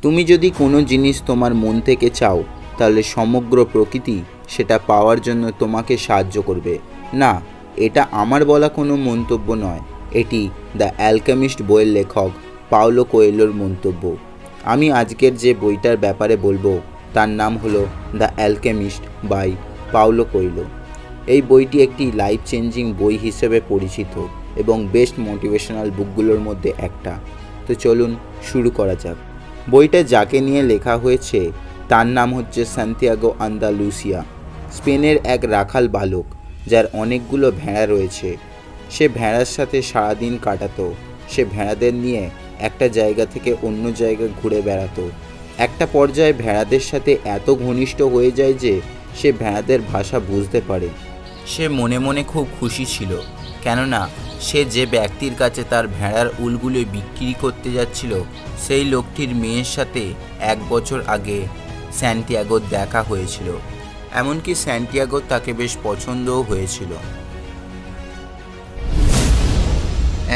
তুমি যদি কোনো জিনিস তোমার মন থেকে চাও, তাহলে সমগ্র প্রকৃতি সেটা পাওয়ার জন্য তোমাকে সাহায্য করবে। না, এটা আমার বলা কোনো মন্তব্য নয়, এটি দ্য অ্যালকেমিস্ট বইয়ের লেখক পাওলো কোয়েলোর মন্তব্য। আমি আজকের যে বইটার ব্যাপারে বলবো তার নাম হলো the alchemist by Paulo Coelho. এই বইটি একটি লাইফ চেঞ্জিং বই হিসেবে পরিচিত এবং বেস্ট মোটিভেশনাল বুকগুলোর মধ্যে একটা। তো চলুন শুরু করা যাক। বইটা যাকে নিয়ে লেখা হয়েছে তার নাম হচ্ছে সান্তিয়াগো আন্দালুসিয়া। স্পেনের এক রাখাল বালক, যার অনেকগুলো ভেড়া রয়েছে। সে ভেড়ার সাথে সারাদিন কাটাতো। সে ভেড়াদের নিয়ে একটা জায়গা থেকে অন্য জায়গায় ঘুরে বেড়াতো। একটা পর্যায়ে ভেড়াদের সাথে এত ঘনিষ্ঠ হয়ে যায় যে সে ভেড়াদের ভাষা বুঝতে পারে। সে মনে মনে খুব খুশি ছিল, কেননা সে যে ব্যক্তির কাছে তার ভেড়ার উলগুলো বিক্রি করতে যাচ্ছিল সেই লোকটির মেয়ের সাথে 1 বছর আগে স্যান্টিয়াগোর দেখা হয়েছিল। এমনকি স্যান্টিয়াগোর তাকে বেশ পছন্দও হয়েছিল।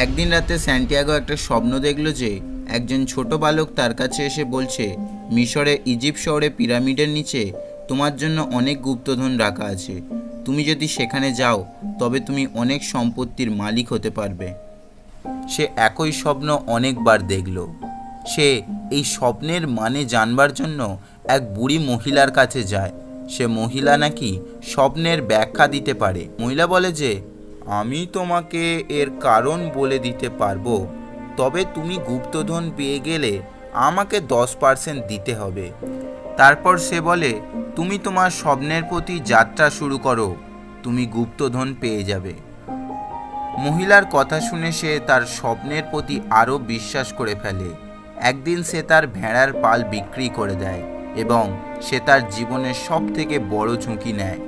একদিন রাতে স্যান্টিয়াগো একটা স্বপ্ন দেখল যে একজন ছোট বালক তার কাছে এসে বলছে, মিশরে ইজিপ্ট শহরে পিরামিডের নিচে তোমার জন্য অনেক গুপ্তধন রাখা আছে। তুমি যদি সেখানে যাও তবে তুমি অনেক সম্পত্তির মালিক হতে পারবে। সে একই স্বপ্ন অনেকবার দেখল। সে এই স্বপ্নের মানে জানবার জন্য এক বুড়ি মহিলার কাছে যায়। সে মহিলা নাকি স্বপ্নের ব্যাখ্যা দিতে পারে। মহিলা বলে যে, আমি তোমাকে এর কারণ বলে দিতে পারবো, তবে তুমি গুপ্তধন পেয়ে গেলে আমাকে 10% দিতে হবে। তারপর সে বলে, তুমি তোমার স্বপ্নের প্রতি যাত্রা শুরু করো, তুমি গুপ্তধন পেয়ে যাবে। মহিলার কথা শুনে সে তার স্বপ্নের প্রতি আরও বিশ্বাস করে ফেলে। একদিন সে তার ভেড়ার পাল বিক্রি করে দেয় এবং সে তার জীবনের সবথেকে বড় ঝুঁকি নেয়।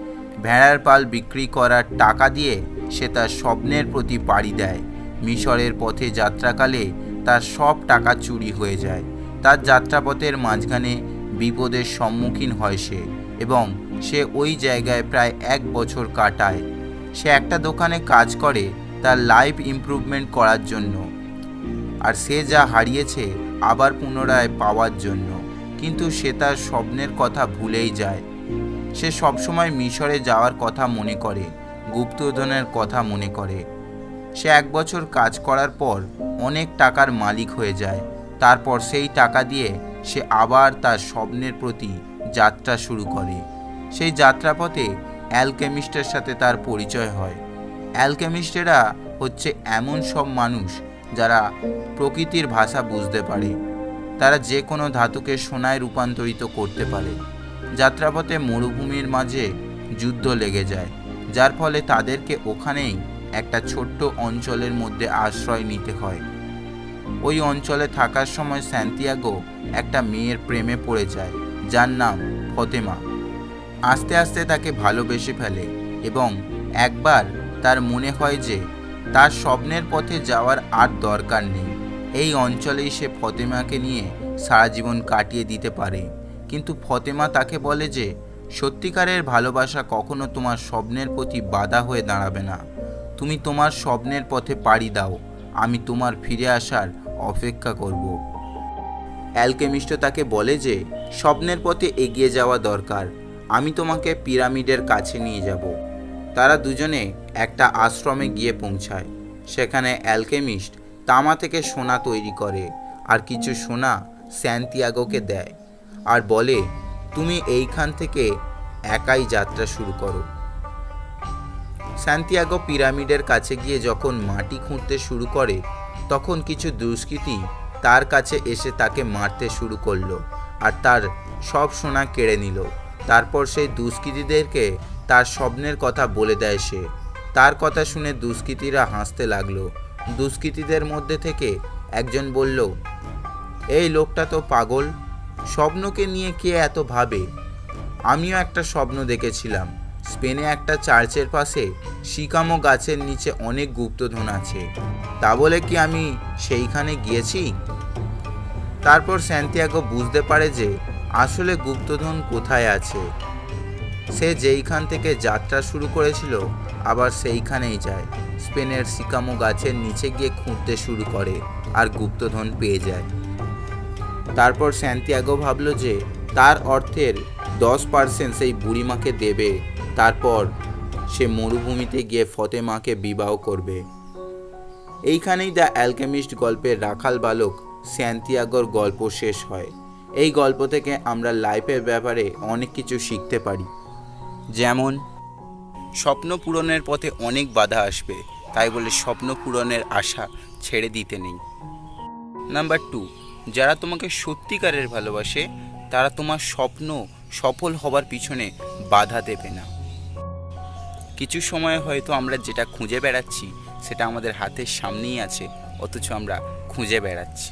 ভেড়ার পাল বিক্রি করার টাকা দিয়ে সে তার স্বপ্নের প্রতি পাড়ি দেয়। মিশরের পথে যাত্রাকালে তার সব টাকা চুরি হয়ে যায়। তার যাত্রাপথের মাঝখানে বিপদের সম্মুখীন হয় সে, এবং সে ওই জায়গায় প্রায় 1 বছর কাটায়। সে একটা দোকানে কাজ করে তার লাইফ ইমপ্রুভমেন্ট করার জন্য, আর সে যা হারিয়েছে আবার পুনরায় পাওয়ার জন্য। কিন্তু সে তার স্বপ্নের কথা ভুলেই যায়। সে সবসময় মিশরে যাওয়ার কথা মনে করে, গুপ্তধনের কথা মনে করে। সে 1 বছর কাজ করার পর অনেক টাকার মালিক হয়ে যায়। তারপর সেই টাকা দিয়ে সে আবার তার স্বপ্নের প্রতি যাত্রা শুরু করে। সেই যাত্রাপথে অ্যালকেমিস্টের সাথে তার পরিচয় হয়। অ্যালকেমিস্টেরা হচ্ছে এমন সব মানুষ যারা প্রকৃতির ভাষা বুঝতে পারে। তারা যে কোনো ধাতুকে সোনায় রূপান্তরিত করতে পারে। যাত্রাপথে মরুভূমির মাঝে যুদ্ধ লেগে যায়, যার ফলে তাদেরকে ওখানেই একটা ছোট্ট অঞ্চলের মধ্যে আশ্রয় নিতে হয়। ওই অঞ্চলে থাকার সময় সান্তিয়াগো একটা মেয়ের প্রেমে পড়ে যায়, যার নাম ফতেমা। আস্তে আস্তে তাকে ভালোবেসে ফেলে এবং একবার তার মনে হয় যে তার স্বপ্নের পথে যাওয়ার আর দরকার নেই। এই অঞ্চলেই সে ফতেমাকে নিয়ে সারা জীবন কাটিয়ে দিতে পারে। কিন্তু ফতেমা তাকে বলে যে সত্যিকারের ভালোবাসা কখনো তোমার স্বপ্নের প্রতি বাধা হয়ে দাঁড়াবে না। তুমি তোমার স্বপ্নের পথে পাড়ি দাও, আমি তোমার ফিরে আসার অপেক্ষা করব। অ্যালকেমিস্ট তাকে বলে যে স্বপ্নের পথে এগিয়ে যাওয়া দরকার, আমি তোমাকে পিরামিডের কাছে নিয়ে যাব। তারা দুজনে একটা আশ্রমে গিয়ে পৌঁছায়। সেখানে অ্যালকেমিস্ট তামা থেকে সোনা তৈরি করে আর কিছু সোনা সান্তিয়াগোকে দেয় আর বলে, তুমি এইখান থেকে একাই যাত্রা শুরু করো। সান্তিয়াগো পিরামিডের কাছে গিয়ে যখন মাটি খুঁড়তে শুরু করে, তখন কিছু দুষ্কৃতী তার কাছে এসে তাকে মারতে শুরু করলো আর তার সব সোনা কেড়ে নিল। তারপর সেই দুষ্কৃতীদেরকে তার স্বপ্নের কথা বলে দেয় সে। তার কথা শুনে দুষ্কৃতীরা হাসতে লাগলো। দুষ্কৃতীদের মধ্যে থেকে একজন বলল, এই লোকটা তো পাগল, স্বপ্নকে নিয়ে কে এত ভাবে? আমিও একটা স্বপ্ন দেখেছিলাম, স্পেনে একটা চার্চের পাশে সিকামো গাছের নিচে অনেক গুপ্তধন আছে। তা বলে কি আমি সেইখানে গিয়েছি? তারপর সান্তিয়াগো বুঝতে পারে যে আসলে গুপ্তধন কোথায় আছে। সে যেইখান থেকে যাত্রা শুরু করেছিল আবার সেইখানেই যায়। স্পেনের সিকামো গাছের নিচে গিয়ে খুঁড়তে শুরু করে আর গুপ্তধন পেয়ে যায়। তারপর স্যান্তিয়াগো ভাবলো যে তার অর্থের 10% সেই বুড়িমাকে দেবে, তারপর সে মরুভূমিতে গিয়ে ফতেমাকে বিবাহ করবে। এইখানেই দ্য অ্যালকেমিস্ট গল্পের রাখাল বালক স্যান্তিয়াগোর গল্প শেষ হয়। এই গল্প থেকে আমরা লাইফের ব্যাপারে অনেক কিছু শিখতে পারি, যেমন স্বপ্ন পূরণের পথে অনেক বাধা আসবে, তাই বলে স্বপ্ন পূরণের আশা ছেড়ে দিতে নেই। নাম্বার 2, যারা তোমাকে সত্যিকারের ভালোবাসে তারা তোমার স্বপ্ন সফল হবার পিছনে বাধা দেবে না। কিছু সময় হয়তো আমরা যেটা খুঁজে বেড়াচ্ছি সেটা আমাদের হাতের সামনেই আছে, অথচ আমরা খুঁজে বেড়াচ্ছি।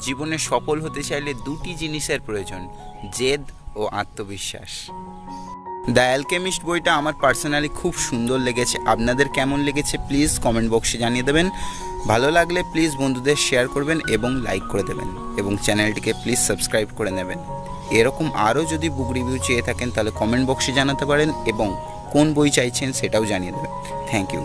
জীবনে সফল হতে চাইলে 2টি জিনিসের প্রয়োজন, জেদ ও আত্মবিশ্বাস। দ্য অ্যালকেমিস্ট বইটা আমার পার্সোনালি খুব সুন্দর লেগেছে। আপনাদের কেমন লেগেছে প্লিজ কমেন্ট বক্সে জানিয়ে দেবেন। ভালো লাগলে প্লিজ বন্ধুদের শেয়ার করবেন এবং লাইক করে দেবেন, এবং চ্যানেলটিকে প্লিজ সাবস্ক্রাইব করে নেবেন। এরকম আরও যদি বুক রিভিউ চেয়ে থাকেন তাহলে কমেন্ট বক্সে জানাতে পারেন, এবং কোন বই চাইছেন সেটাও জানিয়ে দেবেন। Thank you.